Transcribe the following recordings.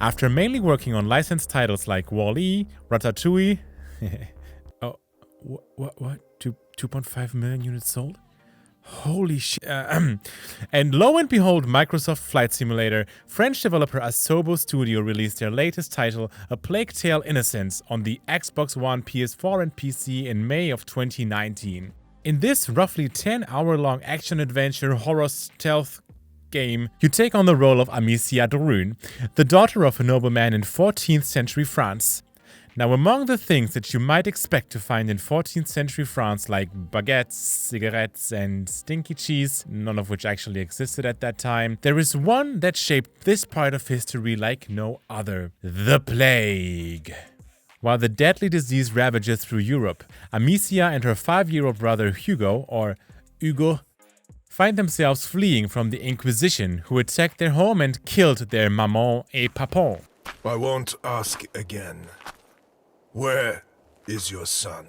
After mainly working on licensed titles like Wall-E, Ratatouille... oh, what? 2.5 million units sold? Holy shit. And lo and behold, Microsoft Flight Simulator, French developer Asobo Studio released their latest title, A Plague Tale: Innocence, on the Xbox One, PS4 and PC in May of 2019. In this roughly 10-hour-long action-adventure horror stealth game, you take on the role of Amicia De Rune, the daughter of a nobleman in 14th century France. Now, among the things that you might expect to find in 14th century France, like baguettes, cigarettes, and stinky cheese, none of which actually existed at that time, there is one that shaped this part of history like no other: the plague. While the deadly disease ravages through Europe, Amicia and her 5-year-old brother Hugo, or Hugo, find themselves fleeing from the Inquisition, who attacked their home and killed their maman et papa. I won't ask again. Where is your son?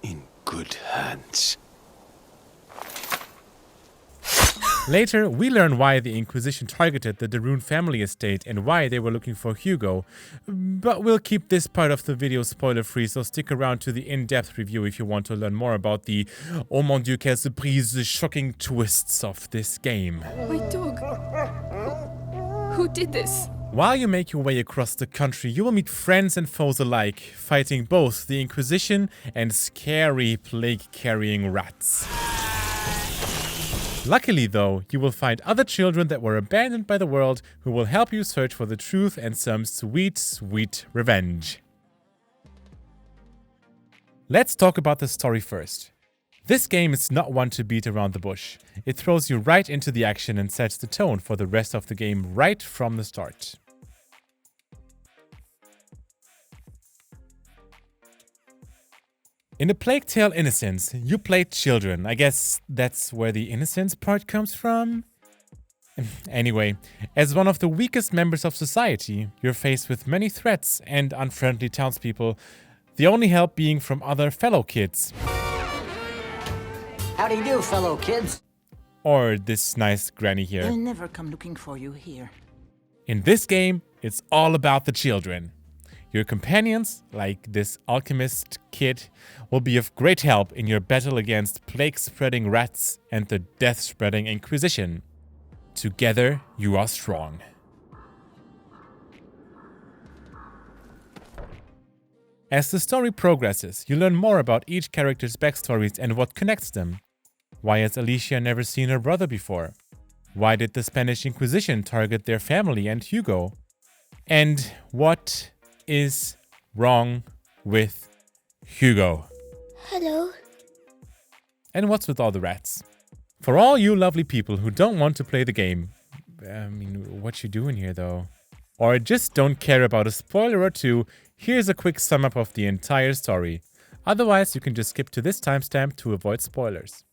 In good hands. Later, we learn why the Inquisition targeted the De Rune family estate and why they were looking for Hugo. But we'll keep this part of the video spoiler-free, so stick around to the in-depth review if you want to learn more about the oh mon dieu quelle surprise shocking twists of this game. My dog. Who did this? While you make your way across the country, you will meet friends and foes alike, fighting both the Inquisition and scary plague-carrying rats. Luckily though, you will find other children that were abandoned by the world who will help you search for the truth and some sweet, sweet revenge. Let's talk about the story first. This game is not one to beat around the bush. It throws you right into the action and sets the tone for the rest of the game right from the start. In A Plague Tale: Innocence, you played children. I guess that's where the innocence part comes from? Anyway, as one of the weakest members of society, you're faced with many threats and unfriendly townspeople, the only help being from other fellow kids. How do you do, fellow kids? Or this nice granny here. They'll never come looking for you here. In this game, it's all about the children. Your companions, like this alchemist kid, will be of great help in your battle against plague-spreading rats and the death-spreading Inquisition. Together, you are strong. As the story progresses, you learn more about each character's backstories and what connects them. Why has Alicia never seen her brother before? Why did the Spanish Inquisition target their family and Hugo? And what is wrong with Hugo? Hello. And what's with all the rats? For all you lovely people who don't want to play the game, what you doing here though? Or just don't care about a spoiler or two, here's a quick sum up of the entire story. Otherwise, you can just skip to this timestamp to avoid spoilers.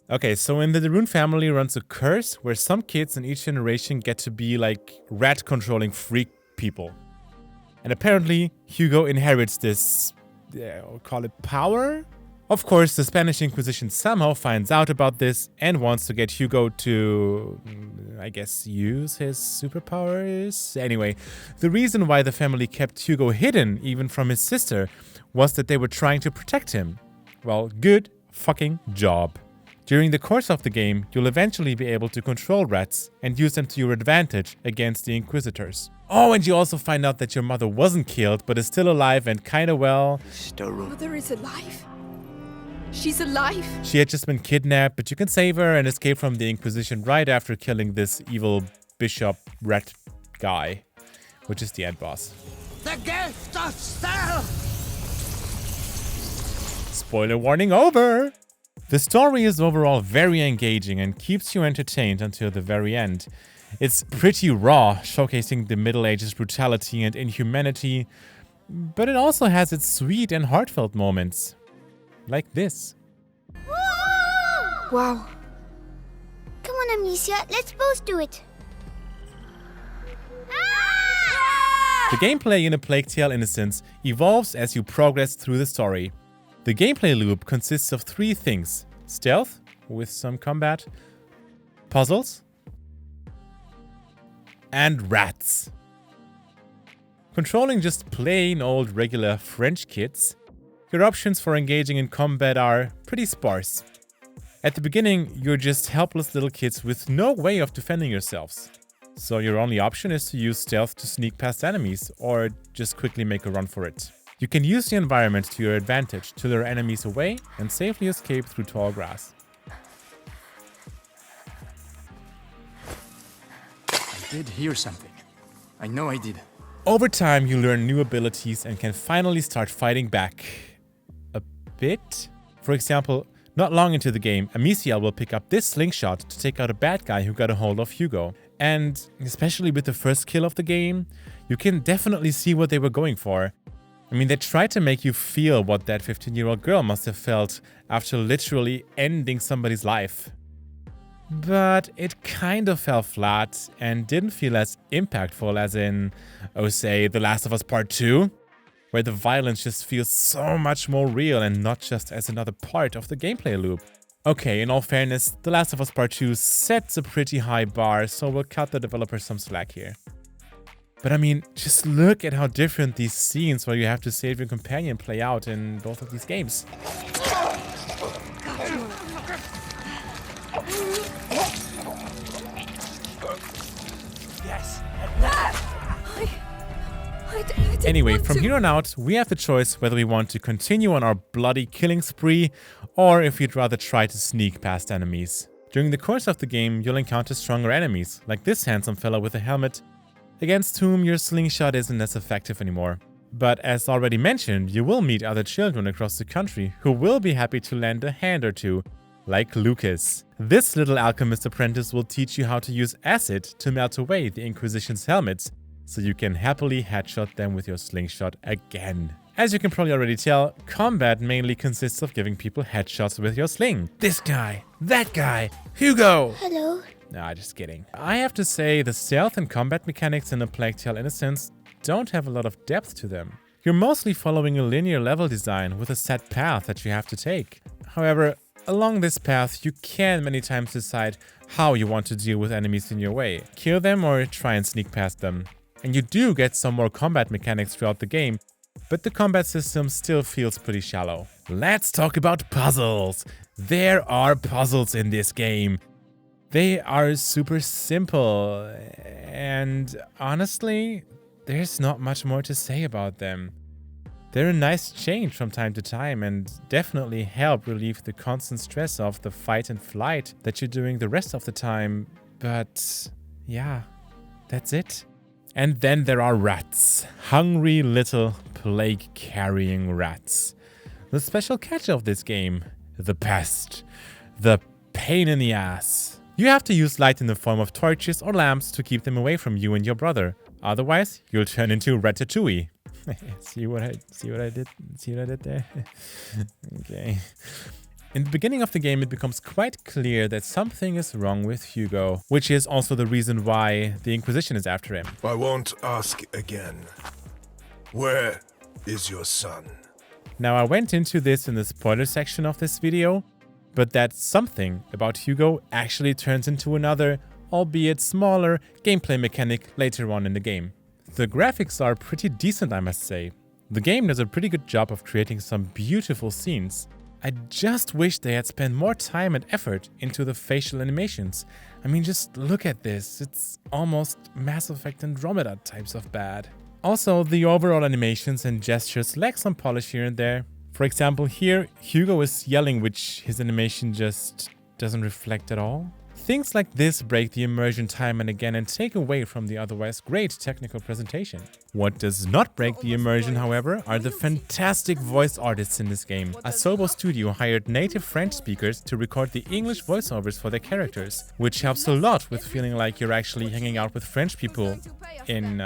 Okay, so in the De Rune family runs a curse where some kids in each generation get to be like rat-controlling freak people. And apparently, Hugo inherits this, we'll call it power? Of course, the Spanish Inquisition somehow finds out about this and wants to get Hugo to, I guess, use his superpowers? Anyway, the reason why the family kept Hugo hidden, even from his sister, was that they were trying to protect him. Well, good fucking job. During the course of the game, you'll eventually be able to control rats and use them to your advantage against the Inquisitors. Oh, and you also find out that your mother wasn't killed, but is still alive and kinda well... Mother is alive? She's alive? She had just been kidnapped, but you can save her and escape from the Inquisition right after killing this evil bishop rat guy, which is the end boss. The gift of self! Spoiler warning over! The story is overall very engaging and keeps you entertained until the very end. It's pretty raw, showcasing the Middle Ages brutality and inhumanity, but it also has its sweet and heartfelt moments. Like this. Wow. Come on, Amicia, let's both do it. The gameplay in A Plague Tale: Innocence evolves as you progress through the story. The gameplay loop consists of 3 things: stealth, with some combat, puzzles, and rats. Controlling just plain old regular French kids, your options for engaging in combat are pretty sparse. At the beginning, you're just helpless little kids with no way of defending yourselves. So your only option is to use stealth to sneak past enemies, or just quickly make a run for it. You can use the environment to your advantage to lure enemies away and safely escape through tall grass. I did hear something. I know I did. Over time, you learn new abilities and can finally start fighting back. A bit? For example, not long into the game, Amicia will pick up this slingshot to take out a bad guy who got a hold of Hugo. And especially with the first kill of the game, you can definitely see what they were going for. I mean, they tried to make you feel what that 15-year-old girl must have felt after literally ending somebody's life. But it kind of fell flat and didn't feel as impactful as in, oh say, The Last of Us Part 2, where the violence just feels so much more real and not just as another part of the gameplay loop. Okay, in all fairness, The Last of Us Part 2 sets a pretty high bar, so we'll cut the developers some slack here. But I mean, just look at how different these scenes where you have to save your companion play out in both of these games. Anyway, from here on out, we have the choice whether we want to continue on our bloody killing spree, or if we'd rather try to sneak past enemies. During the course of the game, you'll encounter stronger enemies, like this handsome fella with a helmet, against whom your slingshot isn't as effective anymore. But as already mentioned, you will meet other children across the country who will be happy to lend a hand or two, like Lucas. This little alchemist apprentice will teach you how to use acid to melt away the Inquisition's helmets, so you can happily headshot them with your slingshot again. As you can probably already tell, combat mainly consists of giving people headshots with your sling. This guy, that guy, Hugo! Hello. Nah, just kidding. I have to say, the stealth and combat mechanics in A Plague Tale Innocence don't have a lot of depth to them. You're mostly following a linear level design with a set path that you have to take. However, along this path, you can many times decide how you want to deal with enemies in your way. Kill them or try and sneak past them. And you do get some more combat mechanics throughout the game, but the combat system still feels pretty shallow. Let's talk about puzzles. There are puzzles in this game. They are super simple, and honestly, there's not much more to say about them. They're a nice change from time to time and definitely help relieve the constant stress of the fight and flight that you're doing the rest of the time, but yeah, that's it. And then there are rats. Hungry little plague-carrying rats. The special catch of this game, the pest. The pain in the ass. You have to use light in the form of torches or lamps to keep them away from you and your brother. Otherwise, you'll turn into Ratatouille. See what I did there? Okay. In the beginning of the game, it becomes quite clear that something is wrong with Hugo, which is also the reason why the Inquisition is after him. I won't ask again. Where is your son? Now, I went into this in the spoiler section of this video, but that something about Hugo actually turns into another, albeit smaller, gameplay mechanic later on in the game. The graphics are pretty decent, I must say. The game does a pretty good job of creating some beautiful scenes. I just wish they had spent more time and effort into the facial animations. I mean, just look at this. It's almost Mass Effect Andromeda types of bad. Also, the overall animations and gestures lack some polish here and there. For example, here, Hugo is yelling, which his animation just doesn't reflect at all. Things like this break the immersion time and again and take away from the otherwise great technical presentation. What does not break the immersion, however, are the fantastic voice artists in this game. Asobo Studio hired native French speakers to record the English voiceovers for their characters, which helps a lot with feeling like you're actually hanging out with French people in,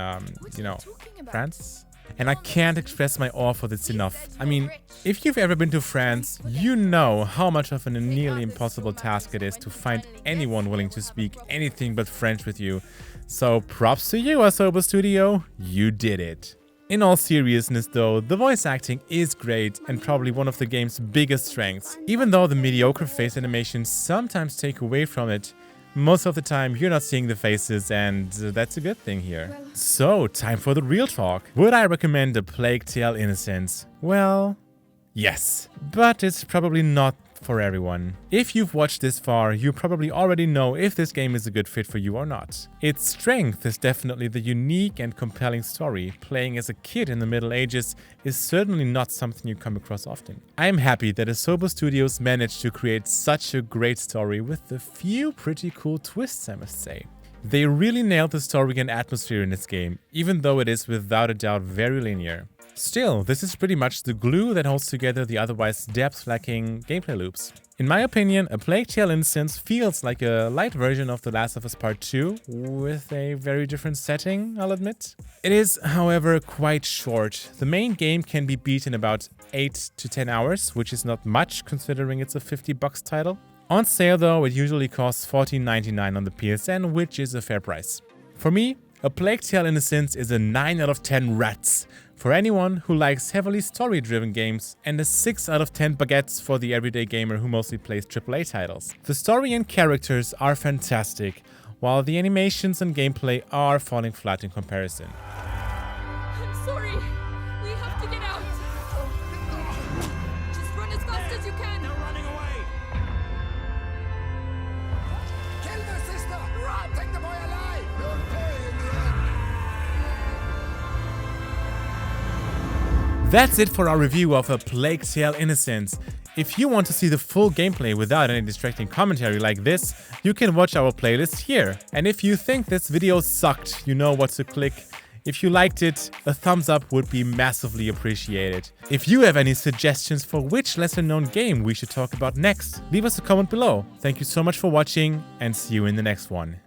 France. And I can't express my awe for this enough. I mean, if you've ever been to France, you know how much of a nearly impossible task it is to find anyone willing to speak anything but French with you. So props to you, Asobo Studio, you did it. In all seriousness though, the voice acting is great and probably one of the game's biggest strengths. Even though the mediocre face animations sometimes take away from it, Most of the time you're not seeing the faces, and that's a good thing here. So, time for the real talk. Would I recommend A Plague Tale: Innocence? Well, yes, but it's probably not for everyone. If you've watched this far, you probably already know if this game is a good fit for you or not. Its strength is definitely the unique and compelling story. Playing as a kid in the Middle Ages is certainly not something you come across often. I am happy that Asobo Studios managed to create such a great story with a few pretty cool twists, I must say. They really nailed the story and atmosphere in this game, even though it is without a doubt very linear. Still, this is pretty much the glue that holds together the otherwise depth-lacking gameplay loops. In my opinion, A Plague Tale: Innocence feels like a light version of The Last of Us Part 2, with a very different setting, I'll admit. It is, however, quite short. The main game can be beat in about 8 to 10 hours, which is not much considering it's a $50 title. On sale though, it usually costs $14.99 on the PSN, which is a fair price. For me, A Plague Tale: Innocence is a 9 out of 10 rats for anyone who likes heavily story-driven games, and a 6 out of 10 baguettes for the everyday gamer who mostly plays AAA titles. The story and characters are fantastic, while the animations and gameplay are falling flat in comparison. I'm sorry. We have to get out. Just run as fast as you can. They're running away! Kill the sister! Run! Take the boy alive! You'll pay in the end. That's it for our review of A Plague Tale: Innocence. If you want to see the full gameplay without any distracting commentary like this, you can watch our playlist here. And if you think this video sucked, you know what to click. If you liked it, a thumbs up would be massively appreciated. If you have any suggestions for which lesser known game we should talk about next, leave us a comment below. Thank you so much for watching, and see you in the next one.